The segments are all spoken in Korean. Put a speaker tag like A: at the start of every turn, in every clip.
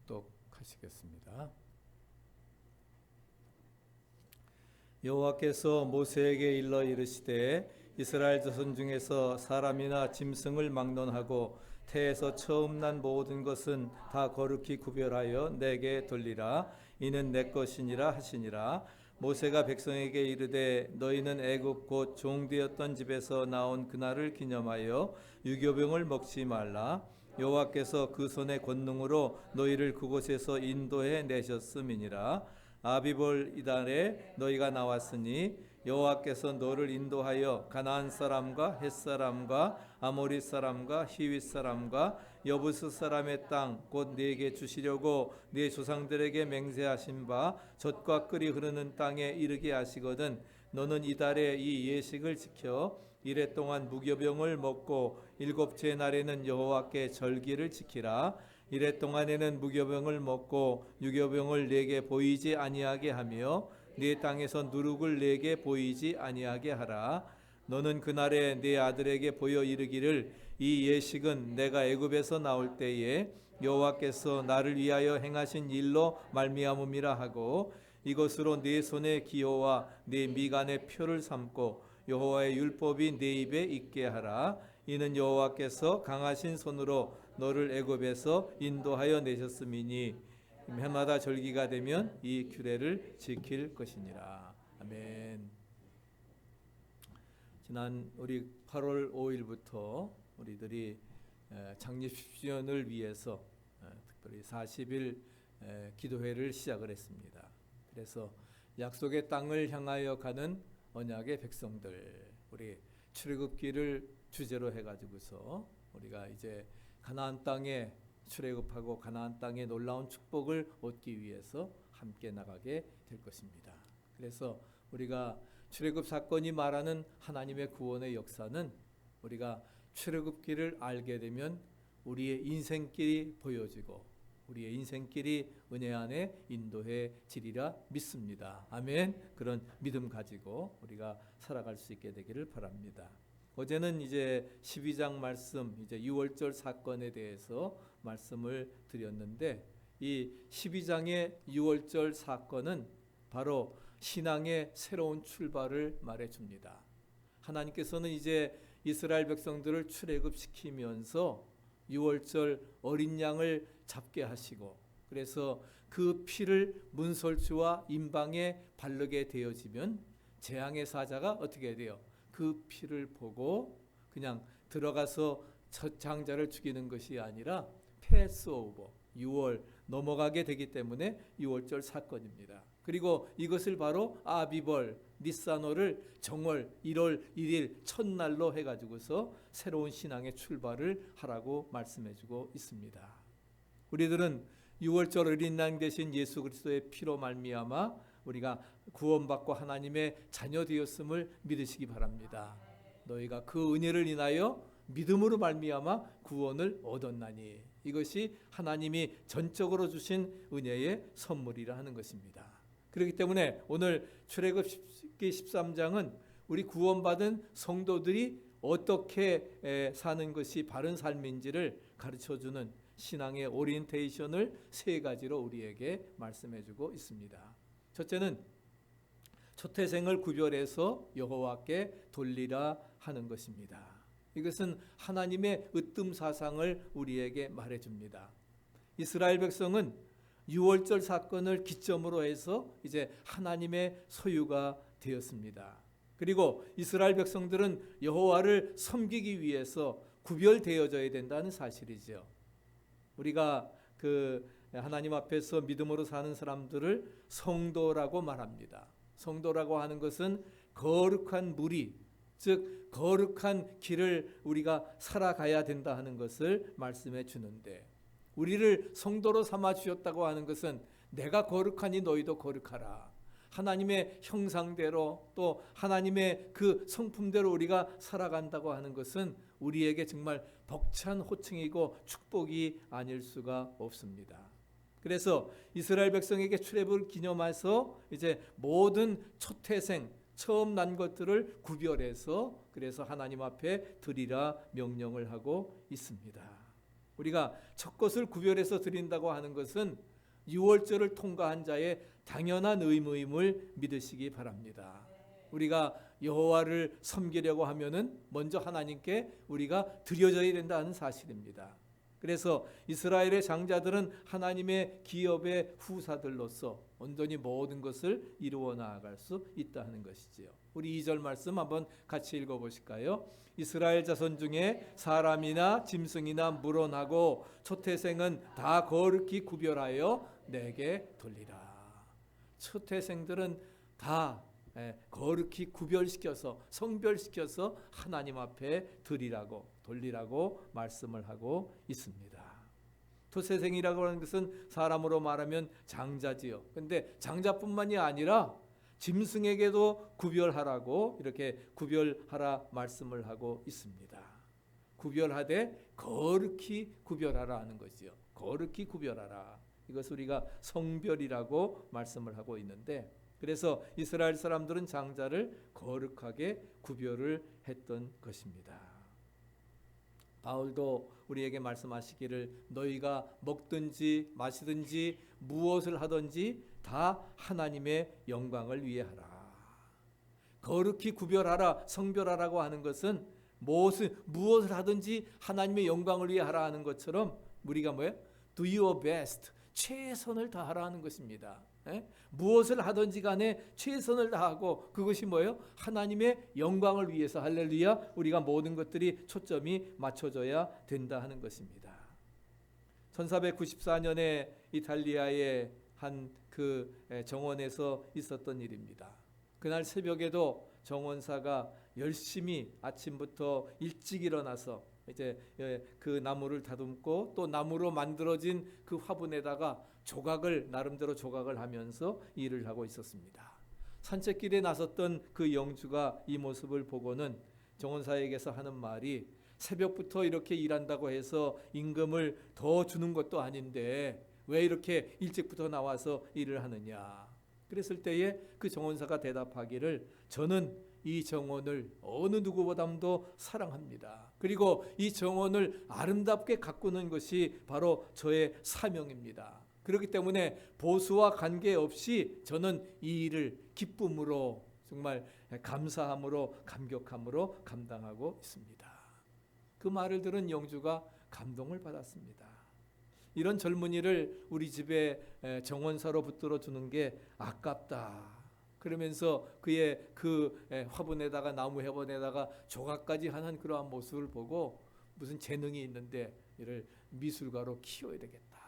A: 묵독하시겠습니다. 여호와께서 모세에게 일러 이르시되 이스라엘 자손 중에서 사람이나 짐승을 막론하고 태에서 처음 난 모든 것은 다 거룩히 구별하여 내게 돌리라. 이는 내 것이니라 하시니라. 모세가 백성에게 이르되 너희는 애굽 곧 종되었던 집에서 나온 그날을 기념하여 유교병을 먹지 말라. 여호와께서 그 손의 권능으로 너희를 그곳에서 인도해 내셨음이니라. 아비볼 이달에 너희가 나왔으니 여호와께서 너를 인도하여 가나안 사람과 헷 사람과 아모리 사람과 히윗 사람과 여부스 사람의 땅 곧 네게 주시려고 네 조상들에게 맹세하신 바 젖과 꿀이 흐르는 땅에 이르게 하시거든. 너는 이달에 이 예식을 지켜 이레 동안 무교병을 먹고 일곱째 날에는 여호와께 절기를 지키라. 이레 동안에는 무교병을 먹고 유교병을 내게 보이지 아니하게 하며 네 땅에서 누룩을 내게 보이지 아니하게 하라. 너는 그날에 네 아들에게 보여 이르기를 이 예식은 내가 애굽에서 나올 때에 여호와께서 나를 위하여 행하신 일로 말미암음이라 하고 이것으로 네 손의 기호와 네 미간의 표를 삼고 여호와의 율법이 네 입에 있게 하라. 이는 여호와께서 강하신 손으로 너를 애굽에서 인도하여 내셨음이니 해마다 절기가 되면 이 규례를 지킬 것이니라. 아멘. 지난 우리 8월 5일부터 우리들이 창립 10주년을 위해서 특별히 40일 기도회를 시작을 했습니다. 그래서 약속의 땅을 향하여 가는 언약의 백성들, 우리 출애굽기를 주제로 해가지고서 우리가 이제 가나안 땅에 출애굽하고 가나안 땅의 놀라운 축복을 얻기 위해서 함께 나가게 될 것입니다. 그래서 우리가 출애굽 사건이 말하는 하나님의 구원의 역사는 우리가 출애굽기를 알게 되면 우리의 인생길이 보여지고 우리의 인생길이 은혜 안에 인도해 지리라 믿습니다. 아멘. 그런 믿음 가지고 우리가 살아갈 수 있게 되기를 바랍니다. 어제는 이제 12장 말씀, 이제 6월절 사건에 대해서 말씀을 드렸는데 이 12장의 6월절 사건은 바로 신앙의 새로운 출발을 말해줍니다. 하나님께서는 이제 이스라엘 백성들을 출애굽시키면서 6월절 어린 양을 잡게 하시고 그래서 그 피를 문설주와 임방에 바르게 되어지면 재앙의 사자가 어떻게 돼요? 그 피를 보고 그냥 들어가서 첫 장자를 죽이는 것이 아니라 패스오버 6월 넘어가게 되기 때문에 6월절 사건입니다. 그리고 이것을 바로 아비벌 니산월을 정월 1월 1일 첫날로 해가지고서 새로운 신앙의 출발을 하라고 말씀해주고 있습니다. 우리들은 6월절 어린 양 대신 예수 그리스도의 피로 말미암아 우리가 구원받고 하나님의 자녀 되었음을 믿으시기 바랍니다. 너희가 그 은혜를 인하여 믿음으로 말미암아 구원을 얻었나니 이것이 하나님이 전적으로 주신 은혜의 선물이라 하는 것입니다. 그렇기 때문에 오늘 출애굽기 13장은 우리 구원받은 성도들이 어떻게 사는 것이 바른 삶인지를 가르쳐주는 신앙의 오리엔테이션을 세 가지로 우리에게 말씀해주고 있습니다. 첫째는 초태생을 구별해서 여호와께 돌리라 하는 것입니다. 이것은 하나님의 으뜸 사상을 우리에게 말해줍니다. 이스라엘 백성은 6월절 사건을 기점으로 해서 이제 하나님의 소유가 되었습니다. 그리고 이스라엘 백성들은 여호와를 섬기기 위해서 구별되어져야 된다는 사실이죠. 우리가 그 하나님 앞에서 믿음으로 사는 사람들을 성도라고 말합니다. 성도라고 하는 것은 거룩한 무리, 즉 거룩한 길을 우리가 살아가야 된다 하는 것을 말씀해 주는데 우리를 성도로 삼아 주셨다고 하는 것은 내가 거룩하니 너희도 거룩하라. 하나님의 형상대로 또 하나님의 그 성품대로 우리가 살아간다고 하는 것은 우리에게 정말 벅찬 호칭이고 축복이 아닐 수가 없습니다. 그래서 이스라엘 백성에게 출애굽을 기념해서 이제 모든 초태생 처음 난 것들을 구별해서 그래서 하나님 앞에 드리라 명령을 하고 있습니다. 우리가 첫 것을 구별해서 드린다고 하는 것은 유월절을 통과한 자의 당연한 의무임을 믿으시기 바랍니다. 우리가 여호와를 섬기려고 하면은 먼저 하나님께 우리가 드려져야 된다는 사실입니다. 그래서 이스라엘의 장자들은 하나님의 기업의 후사들로서 온전히 모든 것을 이루어 나아갈 수 있다 하는 것이지요. 우리 2절 말씀 한번 같이 읽어보실까요? 이스라엘 자손 중에 사람이나 짐승이나 물어나고 초태생은 다 거룩히 구별하여 내게 돌리라. 초태생들은 다 거룩히 구별시켜서 성별시켜서 하나님 앞에 돌리라고 말씀을 하고 있습니다. 초태생이라고 하는 것은 사람으로 말하면 장자지요. 근데 장자뿐만이 아니라 짐승에게도 구별하라고 이렇게 구별하라 말씀을 하고 있습니다. 구별하되 거룩히 구별하라 하는 것이요. 거룩히 구별하라. 이것을 우리가 성별이라고 말씀을 하고 있는데, 그래서 이스라엘 사람들은 장자를 거룩하게 구별을 했던 것입니다. 바울도 우리에게 말씀하시기를 너희가 먹든지 마시든지 무엇을 하든지 다 하나님의 영광을 위해 하라. 거룩히 구별하라, 성별하라고 하는 것은 무엇을 하든지 하나님의 영광을 위해 하라 하는 것처럼 우리가 뭐예요? Do your best. 최선을 다하라 하는 것입니다. 무엇을 하든지 간에 최선을 다하고 그것이 뭐예요? 하나님의 영광을 위해서 할렐루야 우리가 모든 것들이 초점이 맞춰져야 된다 하는 것입니다. 1494년에 이탈리아의 한 그 정원에서 있었던 일입니다. 그날 새벽에도 정원사가 열심히 아침부터 일찍 일어나서 이제 그 나무를 다듬고 또 나무로 만들어진 그 화분에다가 나름대로 조각을 하면서 일을 하고 있었습니다. 산책길에 나섰던 그 영주가 이 모습을 보고는 정원사에게서 하는 말이 새벽부터 이렇게 일한다고 해서 임금을 더 주는 것도 아닌데 왜 이렇게 일찍부터 나와서 일을 하느냐. 그랬을 때에 그 정원사가 대답하기를 저는 이 정원을 어느 누구보다도 사랑합니다. 그리고 이 정원을 아름답게 가꾸는 것이 바로 저의 사명입니다. 그렇기 때문에 보수와 관계없이 저는 이 일을 기쁨으로 정말 감사함으로 감격함으로 감당하고 있습니다. 그 말을 들은 영주가 감동을 받았습니다. 이런 젊은이를 우리 집에 정원사로 붙들어 주는 게 아깝다. 그러면서 그의 그 화분에다가 나무 화분에다가 조각까지 하는 그러한 모습을 보고 무슨 재능이 있는데 이를 미술가로 키워야 되겠다.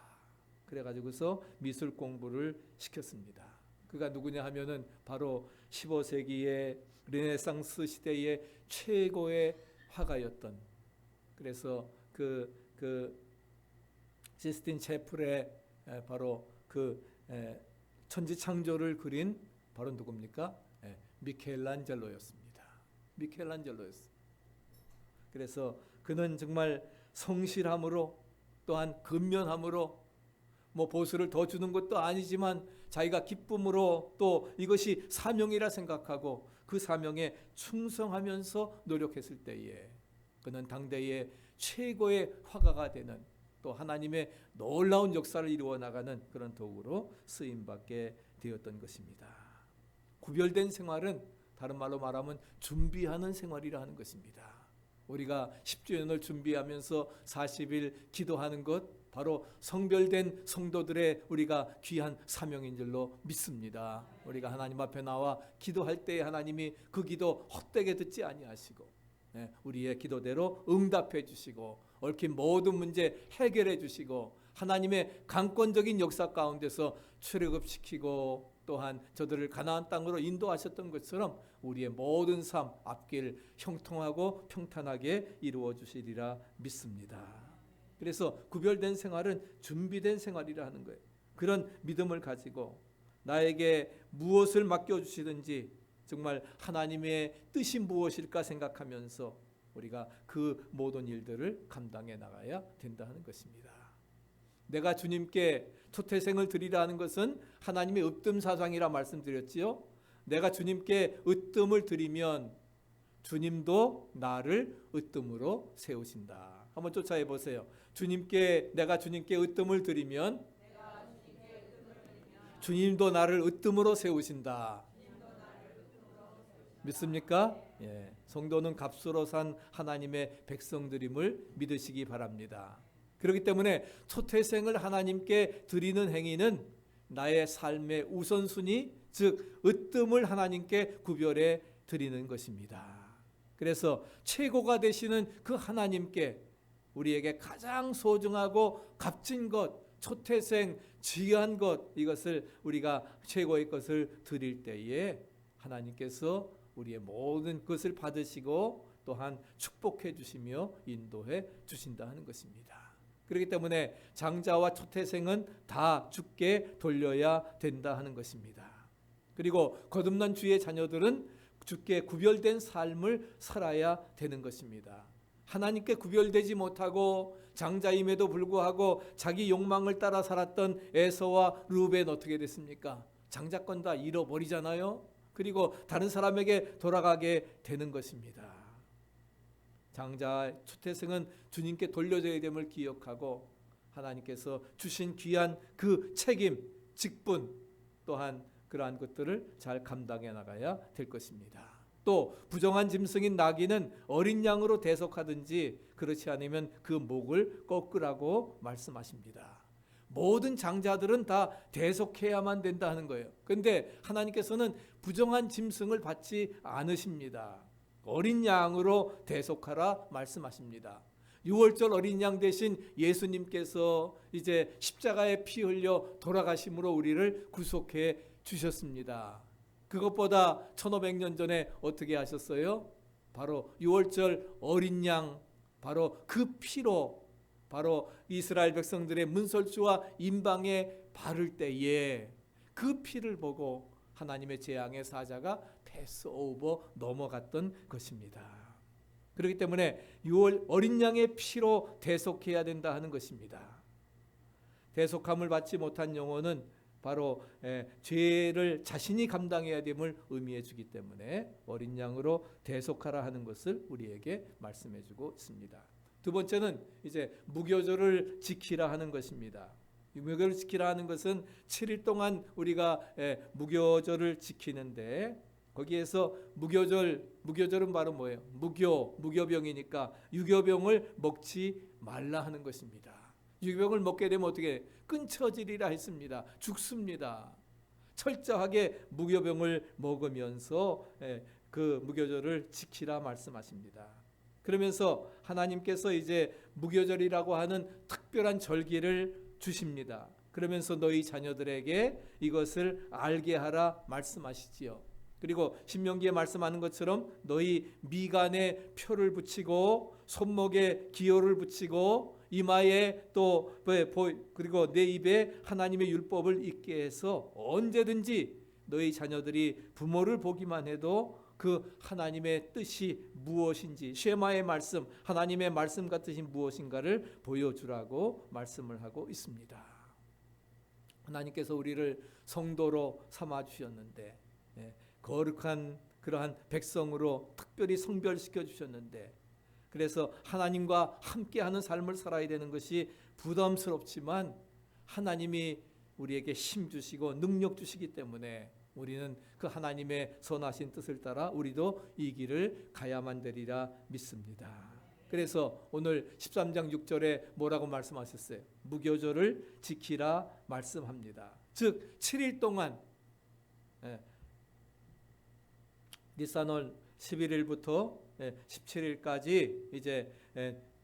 A: 그래가지고서 미술 공부를 시켰습니다. 그가 누구냐 하면은 바로 15세기의 르네상스 시대의 최고의 화가였던, 그래서 그 시스틴 채플의 바로 그 천지창조를 그린 바로 누굽니까? 미켈란젤로였습니다. 미켈란젤로였어요. 그래서 그는 정말 성실함으로 또한 근면함으로 뭐 보수를 더 주는 것도 아니지만 자기가 기쁨으로 또 이것이 사명이라 생각하고 그 사명에 충성하면서 노력했을 때에 그는 당대의 최고의 화가가 되는 또 하나님의 놀라운 역사를 이루어 나가는 그런 도구로 쓰임받게 되었던 것입니다. 구별된 생활은 다른 말로 말하면 준비하는 생활이라 하는 것입니다. 우리가 10주년을 준비하면서 40일 기도하는 것 바로 성별된 성도들의 우리가 귀한 사명인 줄로 믿습니다. 우리가 하나님 앞에 나와 기도할 때 하나님이 그 기도 헛되게 듣지 아니하시고 우리의 기도대로 응답해 주시고 얽힌 모든 문제 해결해 주시고 하나님의 강권적인 역사 가운데서 출애굽시키고 또한 저들을 가나안 땅으로 인도하셨던 것처럼 우리의 모든 삶 앞길 형통하고 평탄하게 이루어 주시리라 믿습니다. 그래서 구별된 생활은 준비된 생활이라 하는 거예요. 그런 믿음을 가지고 나에게 무엇을 맡겨주시든지 정말 하나님의 뜻이 무엇일까 생각하면서 우리가 그 모든 일들을 감당해 나가야 된다는 것입니다. 내가 주님께 초태생을 드리라 하는 것은 하나님의 으뜸 사상이라 말씀드렸지요. 내가 주님께 으뜸을 드리면 주님도 나를 으뜸으로 세우신다. 한번 쫓아해 보세요. 내가 주님께 으뜸을 드리면 주님도 나를 으뜸으로 세우신다. 믿습니까? 예. 성도는 값으로 산 하나님의 백성들임을 믿으시기 바랍니다. 그렇기 때문에 초태생을 하나님께 드리는 행위는 나의 삶의 우선순위, 즉 으뜸을 하나님께 구별해 드리는 것입니다. 그래서 최고가 되시는 그 하나님께 우리에게 가장 소중하고 값진 것, 초태생 귀한 것, 이것을 우리가 최고의 것을 드릴 때에 하나님께서 우리의 모든 것을 받으시고 또한 축복해 주시며 인도해 주신다 하는 것입니다. 그렇기 때문에 장자와 초태생은 다 주께 돌려야 된다 하는 것입니다. 그리고 거듭난 주의 자녀들은 주께 구별된 삶을 살아야 되는 것입니다. 하나님께 구별되지 못하고 장자임에도 불구하고 자기 욕망을 따라 살았던 에서와 르우벤 어떻게 됐습니까? 장자권 다 잃어버리잖아요. 그리고 다른 사람에게 돌아가게 되는 것입니다. 장자 초태생은 주님께 돌려줘야 됨을 기억하고 하나님께서 주신 귀한 그 책임, 직분 또한 그러한 것들을 잘 감당해 나가야 될 것입니다. 또 부정한 짐승인 나귀는 어린 양으로 대속하든지 그렇지 않으면 그 목을 꺾으라고 말씀하십니다. 모든 장자들은 다 대속해야만 된다 하는 거예요. 그런데 하나님께서는 부정한 짐승을 받지 않으십니다. 어린 양으로 대속하라 말씀하십니다. 6월절 어린 양 대신 예수님께서 이제 십자가에 피 흘려 돌아가심으로 우리를 구속해 주셨습니다. 그것보다 1500년 전에 어떻게 하셨어요? 바로 6월절 어린 양, 바로 그 피로 바로 이스라엘 백성들의 문설주와 임방에 바를 때에 그 피를 보고 하나님의 재앙의 사자가 패스오버 넘어갔던 것입니다. 그렇기 때문에 6월 어린 양의 피로 대속해야 된다 하는 것입니다. 대속함을 받지 못한 영혼은 바로 죄를 자신이 감당해야 됨을 의미해 주기 때문에 어린 양으로 대속하라 하는 것을 우리에게 말씀해 주고 있습니다. 두 번째는 이제 무교절을 지키라 하는 것입니다. 무교절을 지키라 하는 것은 7일 동안 우리가 무교절을 지키는데 거기에서 무교절은 바로 뭐예요? 무교병이니까 유교병을 먹지 말라 하는 것입니다. 유교병을 먹게 되면 어떻게 끊쳐지리라 했습니다. 죽습니다. 철저하게 무교병을 먹으면서 그 무교절을 지키라 말씀하십니다. 그러면서 하나님께서 이제 무교절이라고 하는 특별한 절기를 주십니다. 그러면서 너희 자녀들에게 이것을 알게 하라 말씀하시지요. 그리고 신명기에 말씀하는 것처럼 너희 미간에 표를 붙이고 손목에 기호를 붙이고 이마에 또 그리고 내 입에 하나님의 율법을 읽게 해서 언제든지 너희 자녀들이 부모를 보기만 해도 그 하나님의 뜻이 무엇인지 쉐마의 말씀, 하나님의 말씀과 뜻이 무엇인가를 보여주라고 말씀을 하고 있습니다. 하나님께서 우리를 성도로 삼아 주셨는데 거룩한 그러한 백성으로 특별히 성별시켜 주셨는데 그래서 하나님과 함께하는 삶을 살아야 되는 것이 부담스럽지만 하나님이 우리에게 힘 주시고 능력 주시기 때문에 우리는 그 하나님의 선하신 뜻을 따라 우리도 이 길을 가야만 되리라 믿습니다. 그래서 오늘 13장 6절에 뭐라고 말씀하셨어요? 무교절을 지키라 말씀합니다. 즉 7일 동안 니산월 11일부터 17일까지 이제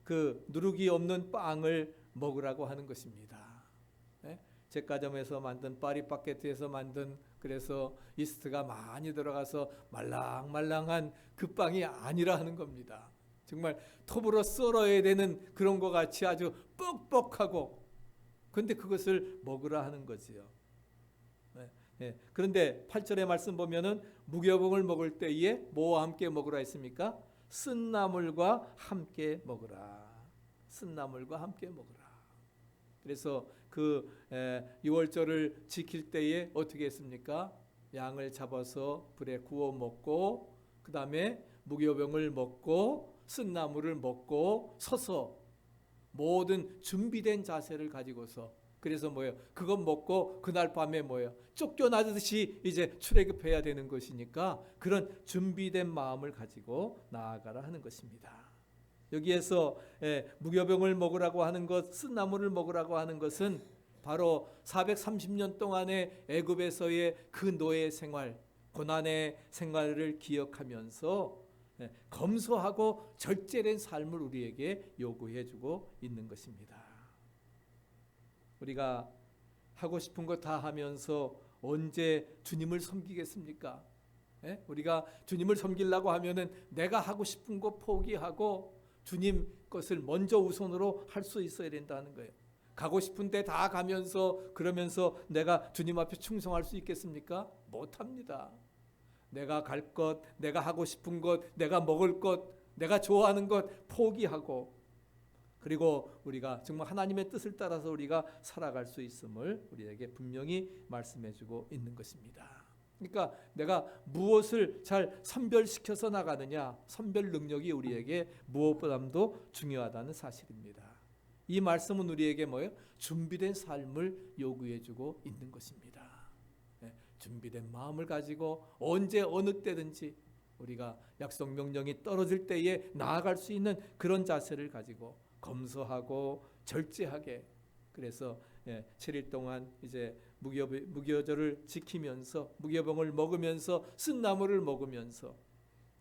A: 그 누룩이 없는 빵을 먹으라고 하는 것입니다. 제과점에서 만든 파리바게트에서 만든 그래서 이스트가 많이 들어가서 말랑말랑한 그 빵이 아니라 하는 겁니다. 정말 톱으로 썰어야 되는 그런 것 같이 아주 뻑뻑하고 그런데 그것을 먹으라 하는 거지요. 그런데 8절의 말씀 보면은 무교병을 먹을 때에 뭐와 함께 먹으라 했습니까? 쓴나물과 함께 먹으라. 쓴나물과 함께 먹으라. 그래서 그 6월절을 지킬 때에 어떻게 했습니까? 양을 잡아서 불에 구워 먹고 그 다음에 무교병을 먹고 쓴나물을 먹고 서서 모든 준비된 자세를 가지고서 그래서 뭐예요? 그것 먹고 그날 밤에 뭐예요? 쫓겨나듯이 이제 출애굽해야 되는 것이니까 그런 준비된 마음을 가지고 나아가라 하는 것입니다. 여기에서 무교병을 먹으라고 하는 것, 쓴나물을 먹으라고 하는 것은 바로 430년 동안의 애굽에서의 그 노예 생활, 고난의 생활을 기억하면서 검소하고 절제된 삶을 우리에게 요구해 주고 있는 것입니다. 우리가 하고 싶은 거 다 하면서 언제 주님을 섬기겠습니까? 우리가 주님을 섬기려고 하면은 내가 하고 싶은 거 포기하고 주님 것을 먼저 우선으로 할 수 있어야 된다는 거예요. 가고 싶은데 다 가면서 그러면서 내가 주님 앞에 충성할 수 있겠습니까? 못합니다. 내가 갈 것, 내가 하고 싶은 것, 내가 먹을 것, 내가 좋아하는 것 포기하고 그리고 우리가 정말 하나님의 뜻을 따라서 우리가 살아갈 수 있음을 우리에게 분명히 말씀해 주고 있는 것입니다. 그러니까 내가 무엇을 잘 선별시켜서 나가느냐, 선별 능력이 우리에게 무엇보다도 중요하다는 사실입니다. 이 말씀은 우리에게 뭐예요? 준비된 삶을 요구해 주고 있는 것입니다. 준비된 마음을 가지고 언제 어느 때든지 우리가 약속 명령이 떨어질 때에 나아갈 수 있는 그런 자세를 가지고 검소하고 절제하게 그래서 7일 동안 이제 무교절을 지키면서 무교병을 먹으면서 쓴나물을 먹으면서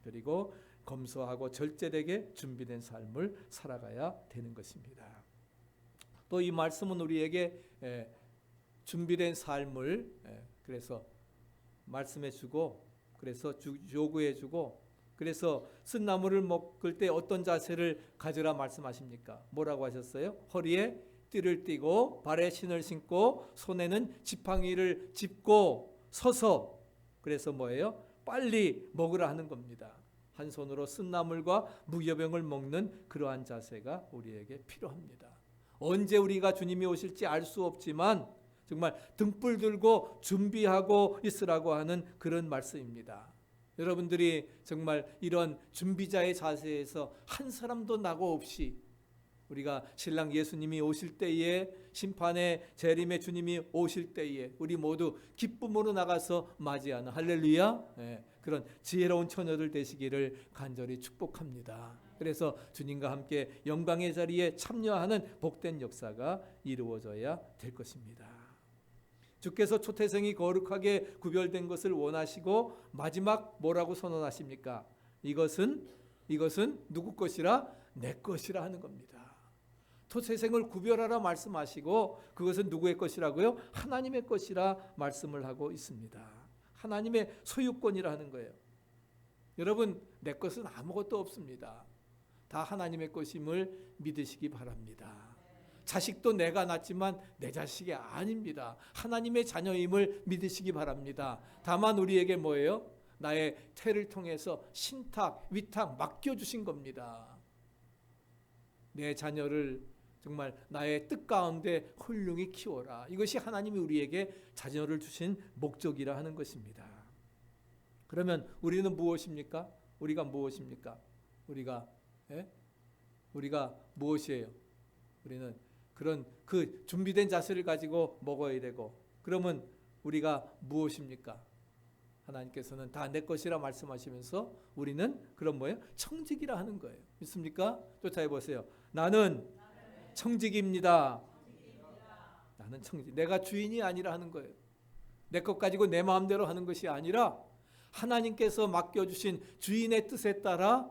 A: 그리고 검소하고 절제되게 준비된 삶을 살아가야 되는 것입니다. 또 이 말씀은 우리에게 준비된 삶을 그래서 말씀해 주고 그래서 요구해 주고 그래서 쓴나물을 먹을 때 어떤 자세를 가지라 말씀하십니까? 뭐라고 하셨어요? 허리에 띠를 띠고 발에 신을 신고 손에는 지팡이를 짚고 서서 그래서 뭐예요? 빨리 먹으라 하는 겁니다. 한 손으로 쓴나물과 무교병을 먹는 그러한 자세가 우리에게 필요합니다. 언제 우리가 주님이 오실지 알 수 없지만 정말 등불 들고 준비하고 있으라고 하는 그런 말씀입니다. 여러분들이 정말 이런 준비자의 자세에서 한 사람도 낙오 없이 우리가 신랑 예수님이 오실 때에 심판의 재림의 주님이 오실 때에 우리 모두 기쁨으로 나가서 맞이하는 할렐루야 그런 지혜로운 처녀들 되시기를 간절히 축복합니다. 그래서 주님과 함께 영광의 자리에 참여하는 복된 역사가 이루어져야 될 것입니다. 주께서 초태생이 거룩하게 구별된 것을 원하시고 마지막 뭐라고 선언하십니까? 이것은 누구 것이라? 내 것이라 하는 겁니다. 초태생을 구별하라 말씀하시고 그것은 누구의 것이라고요? 하나님의 것이라 말씀을 하고 있습니다. 하나님의 소유권이라 하는 거예요. 여러분 내 것은 아무것도 없습니다. 다 하나님의 것임을 믿으시기 바랍니다. 자식도 내가 낳지만 내 자식이 아닙니다. 하나님의 자녀임을 믿으시기 바랍니다. 다만 우리에게 뭐예요? 나의 태를 통해서 신탁, 위탁 맡겨주신 겁니다. 내 자녀를 정말 나의 뜻 가운데 훌륭히 키워라. 이것이 하나님이 우리에게 자녀를 주신 목적이라 하는 것입니다. 그러면 우리는 무엇입니까? 우리가 무엇입니까? 우리가 무엇이에요? 우리는 그런 그 준비된 자세를 가지고 먹어야 되고 그러면 우리가 무엇입니까? 하나님께서는 다 내 것이라 말씀하시면서 우리는 그런 뭐예요? 청직이라 하는 거예요. 믿습니까? 쫓아해 보세요. 나는 청직입니다. 나는 청직. 내가 주인이 아니라 하는 거예요. 내 것 가지고 내 마음대로 하는 것이 아니라 하나님께서 맡겨주신 주인의 뜻에 따라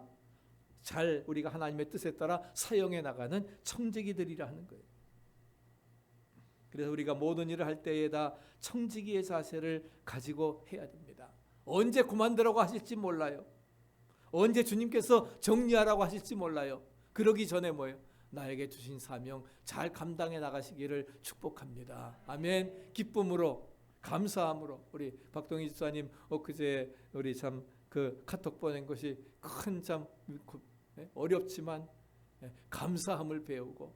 A: 잘 우리가 하나님의 뜻에 따라 사용해 나가는 청지기들이라 하는 거예요. 그래서 우리가 모든 일을 할 때에다 청지기의 자세를 가지고 해야 됩니다. 언제 그만두라고 하실지 몰라요. 언제 주님께서 정리하라고 하실지 몰라요. 그러기 전에 뭐예요? 나에게 주신 사명 잘 감당해 나가시기를 축복합니다. 아멘. 기쁨으로 감사함으로 우리 박동희 집사님 엊그제 우리 참 그 카톡 보낸 것이 큰 참 어렵지만 감사함을 배우고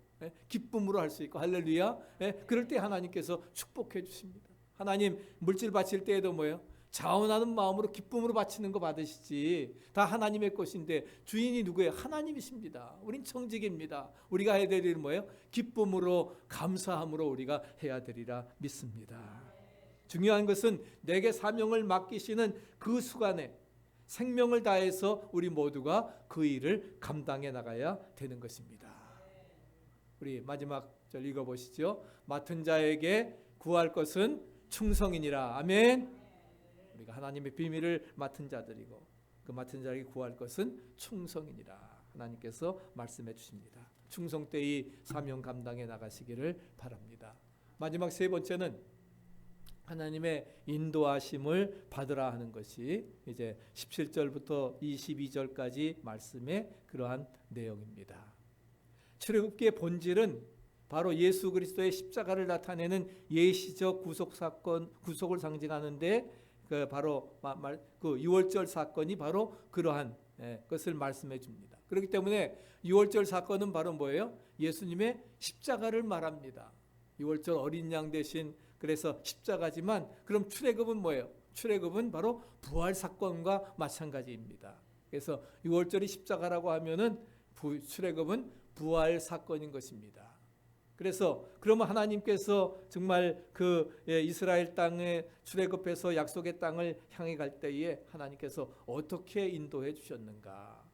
A: 기쁨으로 할 수 있고 할렐루야. 그럴 때 하나님께서 축복해 주십니다. 하나님 물질 바칠 때에도 뭐예요? 자원하는 마음으로 기쁨으로 바치는 거 받으시지. 다 하나님의 것인데 주인이 누구예요? 하나님이십니다. 우린 청지기입니다. 우리가 해야 될 일은 뭐예요? 기쁨으로 감사함으로 우리가 해야 되리라 믿습니다. 중요한 것은 내게 사명을 맡기시는 그 순간에 생명을 다해서 우리 모두가 그 일을 감당해 나가야 되는 것입니다. 우리 마지막 절 읽어보시죠. 맡은 자에게 구할 것은 충성이니라. 아멘. 우리가 하나님의 비밀을 맡은 자들이고 그 맡은 자에게 구할 것은 충성이니라. 하나님께서 말씀해 주십니다. 충성되이 사명 감당해 나가시기를 바랍니다. 마지막 세 번째는 하나님의 인도하심을 받으라 하는 것이 이제 17절부터 22절까지 말씀의 그러한 내용입니다. 출애굽기의 본질은 바로 예수 그리스도의 십자가를 나타내는 예시적 구속 사건, 구속을 상징하는데 그 바로 그 유월절 사건이 바로 그러한 것을 말씀해 줍니다. 그렇기 때문에 유월절 사건은 바로 뭐예요? 예수님의 십자가를 말합니다. 유월절 어린 양 대신 그래서 십자가지만 그럼 출애굽은 뭐예요? 출애굽은 바로 부활 사건과 마찬가지입니다. 그래서 유월절이 십자가라고 하면은 출애굽은 부활 사건인 것입니다. 그래서 그러면 하나님께서 정말 그 이스라엘 땅에 출애굽해서 약속의 땅을 향해 갈 때에 하나님께서 어떻게 인도해 주셨는가?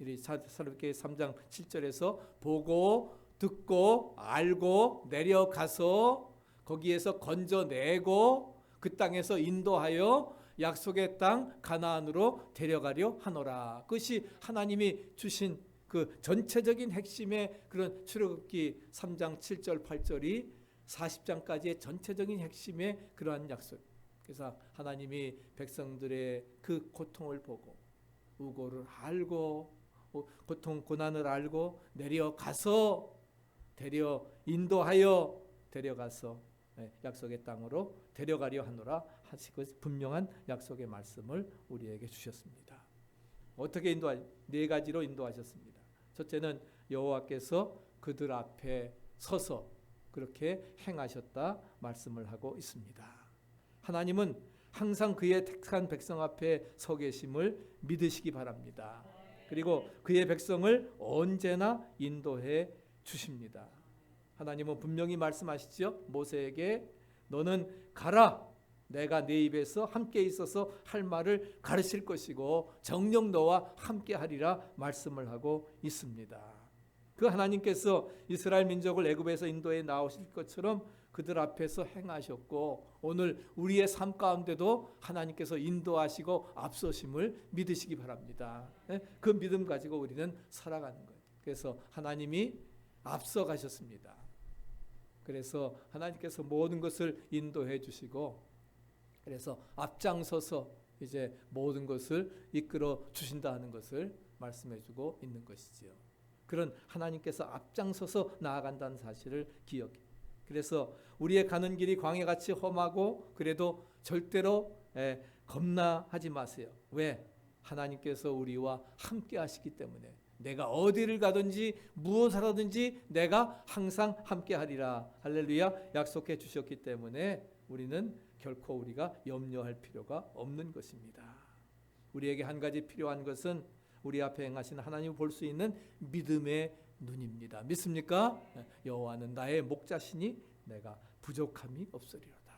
A: 이 사도행전 3장 7절에서 보고 듣고 알고 내려가서 거기에서 건져내고 그 땅에서 인도하여 약속의 땅 가나안으로 데려가려 하노라. 그것이 하나님이 주신 그 전체적인 핵심의 그런 출애굽기 3장 7절 8절이 40장까지의 전체적인 핵심의 그러한 약속. 그래서 하나님이 백성들의 그 고통을 보고 우고를 알고 고통 고난을 알고 내려가서 인도하여 데려가서 약속의 땅으로 데려가려 하노라 하시고 분명한 약속의 말씀을 우리에게 주셨습니다. 어떻게 네 가지로 인도하셨습니다. 첫째는 여호와께서 그들 앞에 서서 그렇게 행하셨다 말씀을 하고 있습니다. 하나님은 항상 그의 택한 백성 앞에 서 계심을 믿으시기 바랍니다. 그리고 그의 백성을 언제나 인도해 주십니다. 하나님은 분명히 말씀하시죠. 모세에게 너는 가라. 내가 네 입에서 함께 있어서 할 말을 가르칠 것이고 정녕 너와 함께 하리라 말씀을 하고 있습니다. 그 하나님께서 이스라엘 민족을 애굽에서 인도해 나오실 것처럼 그들 앞에서 행하셨고 오늘 우리의 삶 가운데도 하나님께서 인도하시고 앞서심을 믿으시기 바랍니다. 그 믿음 가지고 우리는 살아가는 거예요. 그래서 하나님이 앞서 가셨습니다. 그래서 하나님께서 모든 것을 인도해 주시고 그래서 앞장서서 이제 모든 것을 이끌어 주신다는 것을 말씀해 주고 있는 것이지요. 그런 하나님께서 앞장서서 나아간다는 사실을 기억해. 그래서 우리의 가는 길이 광야같이 험하고 그래도 절대로 겁나하지 마세요. 왜? 하나님께서 우리와 함께 하시기 때문에 내가 어디를 가든지 무엇을 하든지 내가 항상 함께 하리라. 할렐루야 약속해 주셨기 때문에 우리는 결코 우리가 염려할 필요가 없는 것입니다. 우리에게 한 가지 필요한 것은 우리 앞에 행하신 하나님을 볼 수 있는 믿음의 눈입니다. 믿습니까? 여호와는 나의 목자시니 내가 부족함이 없으리로다.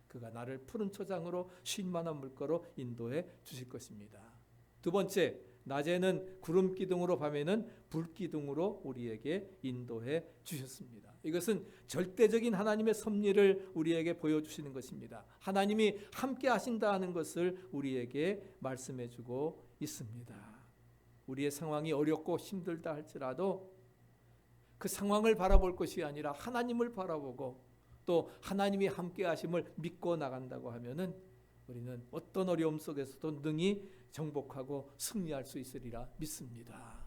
A: 그가 나를 푸른 초장으로 쉴 만한 물가로 인도해 주실 것입니다. 두 번째, 낮에는 구름 기둥으로 밤에는 불 기둥으로 우리에게 인도해 주셨습니다. 이것은 절대적인 하나님의 섭리를 우리에게 보여주시는 것입니다. 하나님이 함께 하신다는 것을 우리에게 말씀해 주고 있습니다. 우리의 상황이 어렵고 힘들다 할지라도 그 상황을 바라볼 것이 아니라 하나님을 바라보고 또 하나님이 함께 하심을 믿고 나간다고 하면은 우리는 어떤 어려움 속에서도 능히 정복하고 승리할 수 있으리라 믿습니다.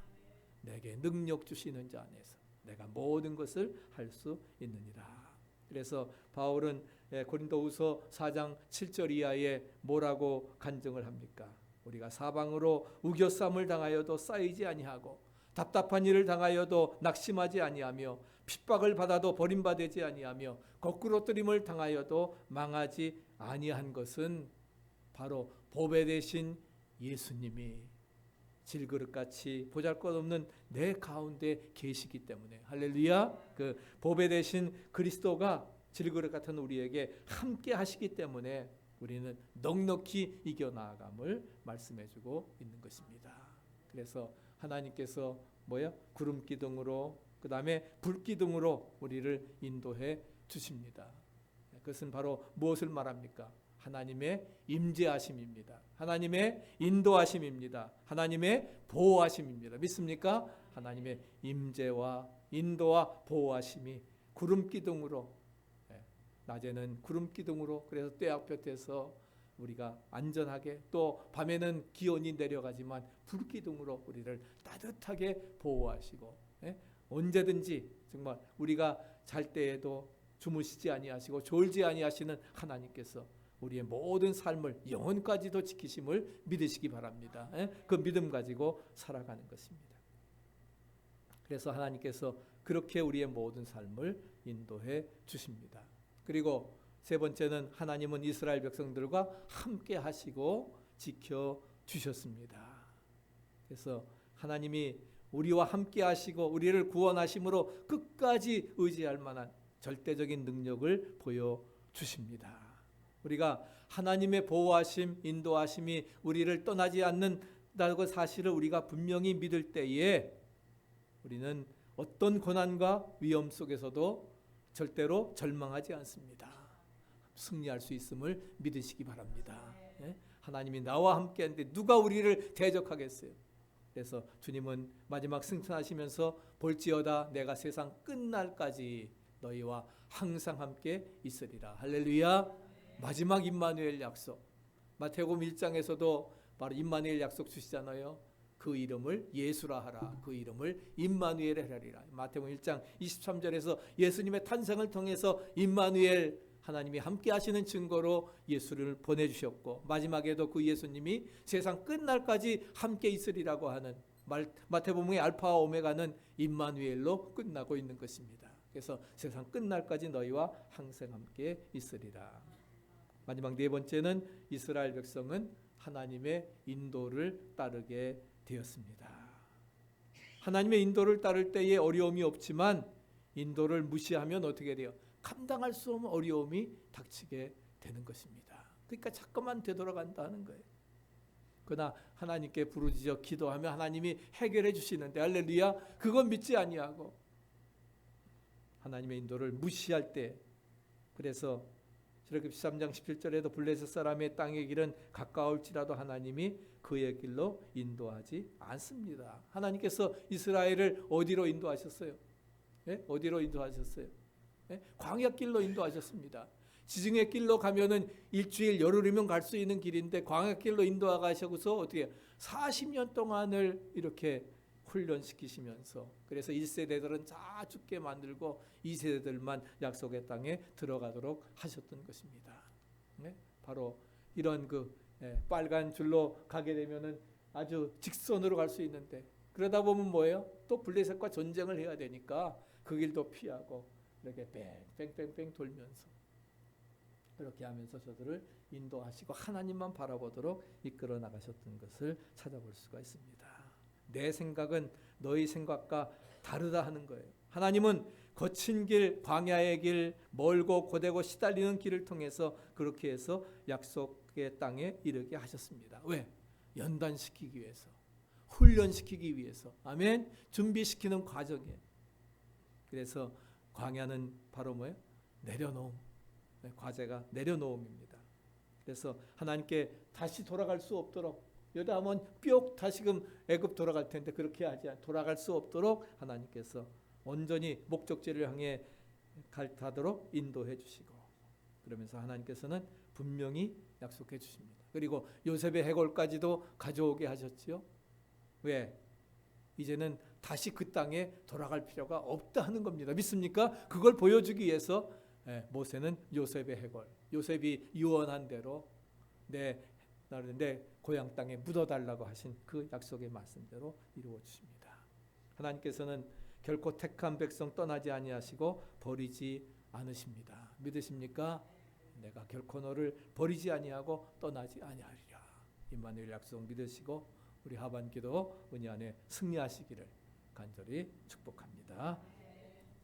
A: 내게 능력 주시는 자 안에서 내가 모든 것을 할 수 있느니라. 그래서 바울은 고린도후서 4장 7절 이하에 뭐라고 간증을 합니까? 우리가 사방으로 우겨쌈을 당하여도 쌓이지 아니하고 답답한 일을 당하여도 낙심하지 아니하며 핍박을 받아도 버림받지 아니하며 거꾸로 뜨림을 당하여도 망하지 아니한 것은 바로 보배 되신 예수님이 질그릇같이 보잘것없는 내 가운데 계시기 때문에, 할렐루야, 그 보배 되신 그리스도가 질그릇 같은 우리에게 함께 하시기 때문에 우리는 넉넉히 이겨나감을 말씀해주고 있는 것입니다. 그래서 하나님께서 구름기둥으로, 그 다음에 불기둥으로 우리를 인도해 주십니다. 그것은 바로 무엇을 말합니까? 하나님의 임재하심입니다. 하나님의 인도하심입니다. 하나님의 보호하심입니다. 믿습니까? 하나님의 임재와 인도와 보호하심이 구름기둥으로, 낮에는 구름기둥으로, 그래서 떼약볕에서 우리가 안전하게, 또 밤에는 기온이 내려가지만 불기둥으로 우리를 따뜻하게 보호하시고, 언제든지 정말 우리가 잘 때에도 주무시지 아니하시고 졸지 아니하시는 하나님께서 우리의 모든 삶을 영혼까지도 지키심을 믿으시기 바랍니다. 그 믿음 가지고 살아가는 것입니다. 그래서 하나님께서 그렇게 우리의 모든 삶을 인도해 주십니다. 그리고 세 번째는 하나님은 이스라엘 백성들과 함께 하시고 지켜 주셨습니다. 그래서 하나님이 우리와 함께 하시고 우리를 구원하심으로 끝까지 의지할 만한 절대적인 능력을 보여주십니다. 우리가 하나님의 보호하심, 인도하심이 우리를 떠나지 않는다는 사실을 우리가 분명히 믿을 때에 우리는 어떤 고난과 위험 속에서도 절대로 절망하지 않습니다. 승리할 수 있음을 믿으시기 바랍니다. 하나님이 나와 함께 하는데 누가 우리를 대적하겠어요? 그래서 주님은 마지막 승천하시면서 볼지어다 내가 세상 끝날까지 너희와 항상 함께 있으리라. 할렐루야. 마지막 임마누엘 약속. 마태복음 1장에서도 바로 임마누엘 약속 주시잖아요. 그 이름을 예수라 하라. 그 이름을 임마누엘 하리라. 마태복음 1장 23절에서 예수님의 탄생을 통해서 임마누엘, 하나님이 함께 하시는 증거로 예수를 보내주셨고, 마지막에도 그 예수님이 세상 끝날까지 함께 있으리라고 하는 마태복음의 알파와 오메가는 임마누엘로 끝나고 있는 것입니다. 그래서 세상 끝날까지 너희와 항상 함께 있으리라. 마지막 네 번째는 이스라엘 백성은 하나님의 인도를 따르게 되었습니다. 하나님의 인도를 따를 때에 어려움이 없지만 인도를 무시하면 어떻게 돼요? 감당할 수 없는 어려움이 닥치게 되는 것입니다. 그러니까 자꾸만 되돌아간다는 거예요. 그러나 하나님께 부르짖어 기도하면 하나님이 해결해 주시는데, 할렐루야, 그건 믿지 아니하고 하나님의 인도를 무시할 때, 그래서 출애굽 13장 17절에도 블레셋 사람의 땅의 길은 가까울지라도 하나님이 그의 길로 인도하지 않습니다. 하나님께서 이스라엘을 어디로 인도하셨어요? 어디로 인도하셨어요? 광야 길로 인도하셨습니다. 지중해 길로 가면은 일주일 열흘이면 갈 수 있는 길인데 광야 길로 인도하셔서 어떻게 40년 동안을 이렇게 훈련시키시면서, 그래서 1세대들은 다 죽게 만들고 2세대들만 약속의 땅에 들어가도록 하셨던 것입니다. 바로 이런 빨간 줄로 가게 되면은 아주 직선으로 갈 수 있는데, 그러다 보면 뭐예요? 또 블레셋과 전쟁을 해야 되니까 그 길도 피하고 이렇게 뺑뺑뺑뺑 돌면서 그렇게 하면서 저들을 인도하시고 하나님만 바라보도록 이끌어 나가셨던 것을 찾아볼 수가 있습니다. 내 생각은 너희 생각과 다르다 하는 거예요. 하나님은 거친 길, 광야의 길, 멀고 고되고 시달리는 길을 통해서 그렇게 해서 약속의 땅에 이르게 하셨습니다. 왜? 연단시키기 위해서, 훈련시키기 위해서, 아멘, 준비시키는 과정이에요. 그래서 광야는 바로 뭐예요? 내려놓음, 과제가 내려놓음입니다. 그래서 하나님께 다시 돌아갈 수 없도록, 여기다 하면 뿅 다시금 애굽 돌아갈 텐데 그렇게 하지 않고 돌아갈 수 없도록 하나님께서 온전히 목적지를 향해 가도록 인도해 주시고, 그러면서 하나님께서는 분명히 약속해 주십니다. 그리고 요셉의 해골까지도 가져오게 하셨지요. 왜? 이제는 다시 그 땅에 돌아갈 필요가 없다 하는 겁니다. 믿습니까? 그걸 보여주기 위해서 모세는 요셉의 해골, 요셉이 유언한 대로 내 고향 땅에 묻어달라고 하신 그 약속의 말씀대로 이루어 주십니다. 하나님께서는 결코 택한 백성 떠나지 아니하시고 버리지 않으십니다. 믿으십니까? 내가 결코 너를 버리지 아니하고 떠나지 아니하리라. 임마누엘 약속 믿으시고 우리 하반기도 은혜 안에 승리하시기를 간절히 축복합니다.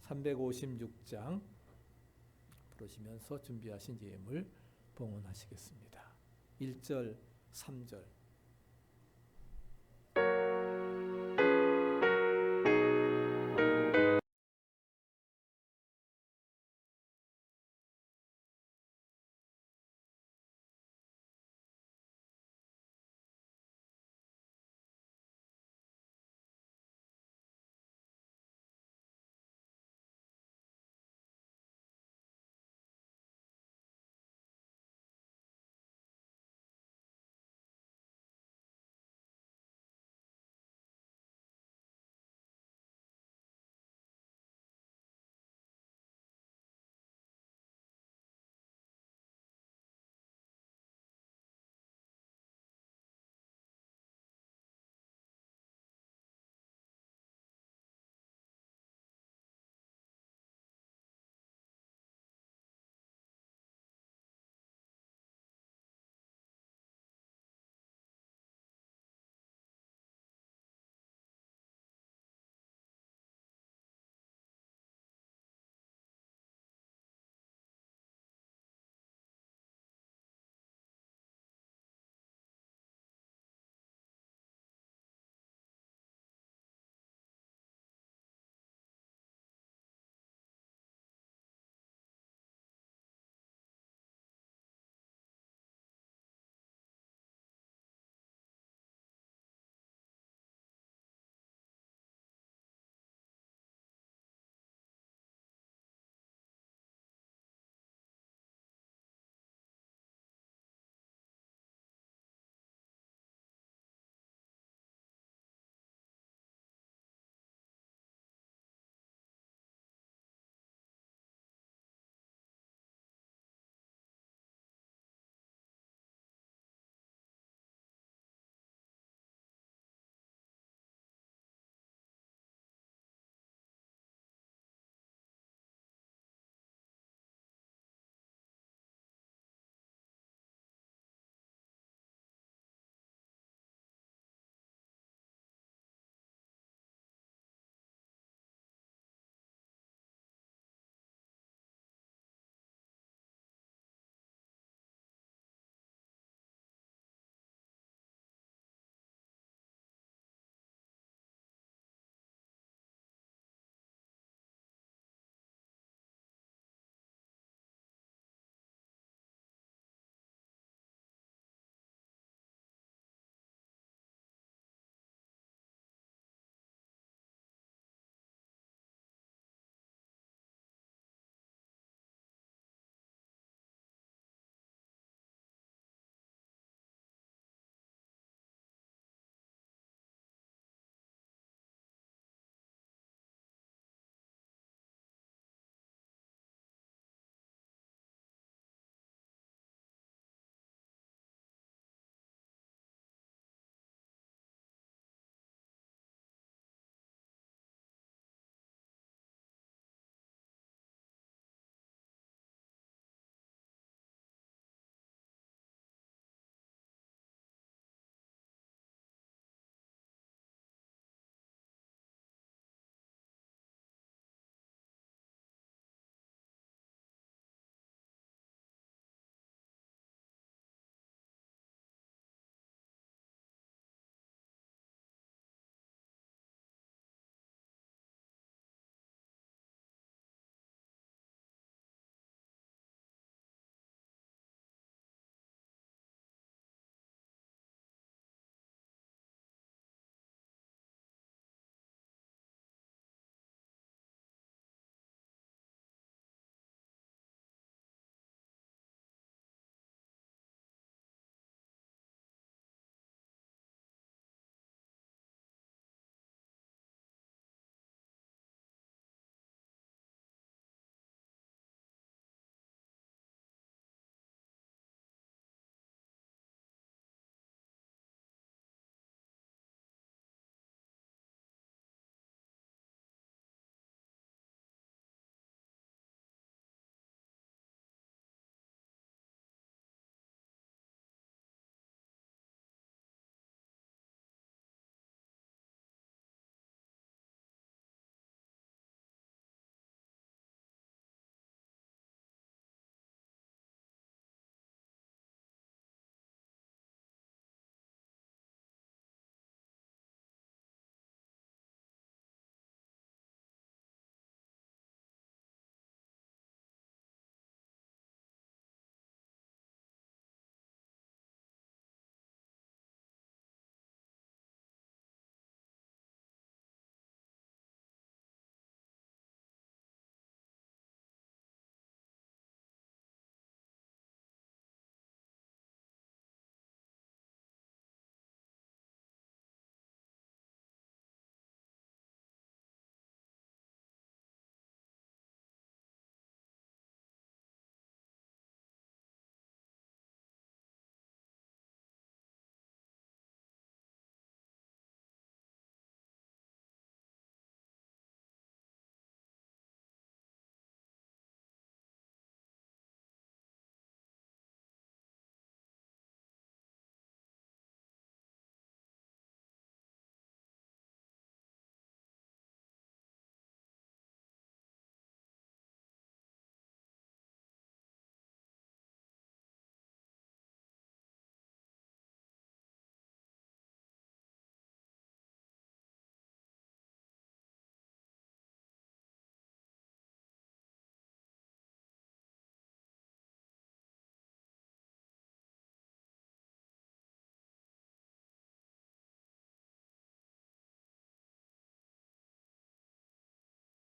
A: 356장 부르시면서 준비하신 예물 봉헌하시겠습니다. 1절, 3절